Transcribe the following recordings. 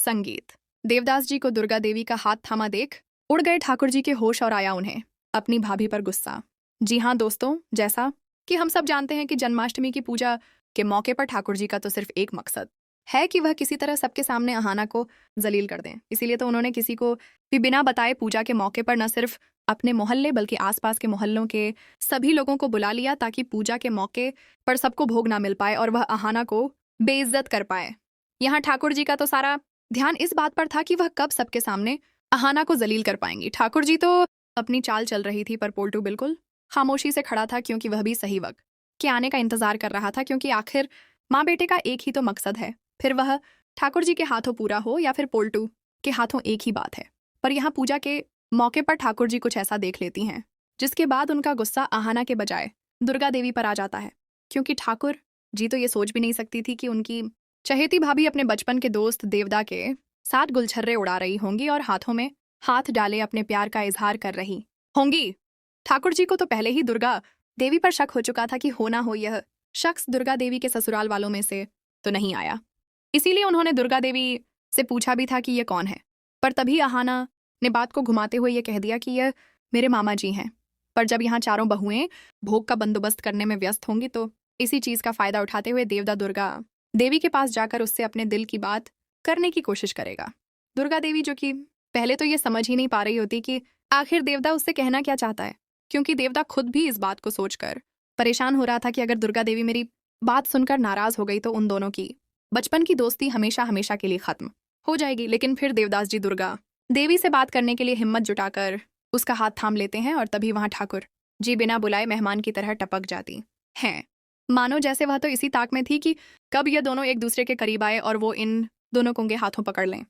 संगीत। देवदास जी को दुर्गा देवी का हाथ थामा देख उड़ गए ठाकुर जी के होश और आया उन्हें अपनी भाभी पर गुस्सा। जी हाँ दोस्तों, जैसा कि हम सब जानते हैं कि जन्माष्टमी की पूजा के मौके पर ठाकुर जी का तो सिर्फ एक मकसद है कि वह किसी तरह सबके सामने अहाना को जलील कर दें। इसीलिए तो उन्होंने किसी को भी बिना बताए पूजा के मौके पर न सिर्फ अपने मोहल्ले बल्कि आसपास के मोहल्लों के सभी लोगों को बुला लिया ताकि पूजा के मौके पर सबको भोग ना मिल पाए और वह अहाना को बेइज्जत कर पाए। यहाँ ठाकुर जी का तो सारा ध्यान इस बात पर था कि वह कब सबके सामने अहाना को जलील कर पाएंगी। ठाकुर जी तो अपनी चाल चल रही थी, पर पोल्टू बिल्कुल खामोशी से खड़ा था, क्योंकि वह भी सही वक्त के आने का इंतजार कर रहा था, क्योंकि आखिर माँ बेटे का एक ही तो मकसद है, फिर वह ठाकुर जी के हाथों पूरा हो या फिर पोल्टू के हाथों एक ही बात है। पर यहाँ पूजा के मौके पर ठाकुर जी कुछ ऐसा देख लेती हैं जिसके बाद उनका गुस्सा अहाना के बजाय दुर्गा देवी पर आ जाता है, क्योंकि ठाकुर जी तो ये सोच भी नहीं सकती थी कि उनकी चहेती भाभी अपने बचपन के दोस्त देवदा के साथ गुलछर्रे उड़ा रही होंगी और हाथों में हाथ डाले अपने प्यार का इजहार कर रही होंगी। ठाकुर जी को तो पहले ही दुर्गा देवी पर शक हो चुका था कि हो ना हो यह शख्स दुर्गा देवी के ससुराल वालों में से तो नहीं आया। इसीलिए उन्होंने दुर्गा देवी से पूछा भी था कि यह कौन है। पर तभी अहाना ने बात को घुमाते हुए यह कह दिया कि यह मेरे मामा जी हैं। पर जब यहाँ चारों बहुएं भोग का बंदोबस्त करने में व्यस्त होंगी तो इसी चीज का फायदा उठाते हुए देवदा दुर्गा देवी के पास जाकर उससे अपने दिल की बात करने की कोशिश करेगा। दुर्गा देवी, जो कि पहले तो ये समझ ही नहीं पा रही होती कि आखिर देवदा उससे कहना क्या चाहता है, क्योंकि देवदा खुद भी इस बात को सोचकर परेशान हो रहा था कि अगर दुर्गा देवी मेरी बात सुनकर नाराज हो गई तो उन दोनों की बचपन की दोस्ती हमेशा हमेशा के लिए खत्म हो जाएगी। लेकिन फिर देवदास जी दुर्गा देवी से बात करने के लिए हिम्मत जुटाकर उसका हाथ थाम लेते हैं और तभी वहां ठाकुर जी बिना बुलाए मेहमान की तरह टपक जाती हैं, मानो जैसे वह तो इसी ताक में थी कि कब ये दोनों एक दूसरे के करीब आए और वो इन दोनों को उनके हाथों पकड़ लें।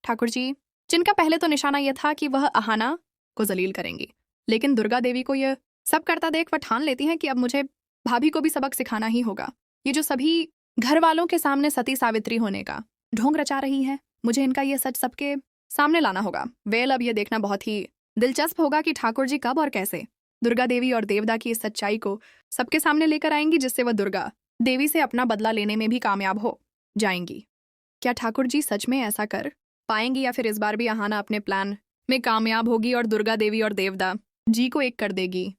ठाकुर जी, जिनका पहले तो निशाना यह था कि वह अहाना को जलील करेंगी, लेकिन दुर्गा देवी को यह सब करता देख वह ठान लेती हैं कि अब मुझे भाभी को भी सबक सिखाना ही होगा। ये जो सभी घर वालों के सामने सती सावित्री होने का ढोंग रचा रही है, मुझे इनका यह सच सबके सामने लाना होगा। वेल, अब यह देखना बहुत ही दिलचस्प होगा कि ठाकुर जी कब और कैसे दुर्गा देवी और देवदा की इस सच्चाई को सबके सामने लेकर आएंगी, जिससे वह दुर्गा देवी से अपना बदला लेने में भी कामयाब हो जाएंगी। क्या ठाकुर जी सच में ऐसा कर पाएंगी या फिर इस बार भी अहाना अपने प्लान में कामयाब होगी और दुर्गा देवी और देवदा जी को एक कर देगी?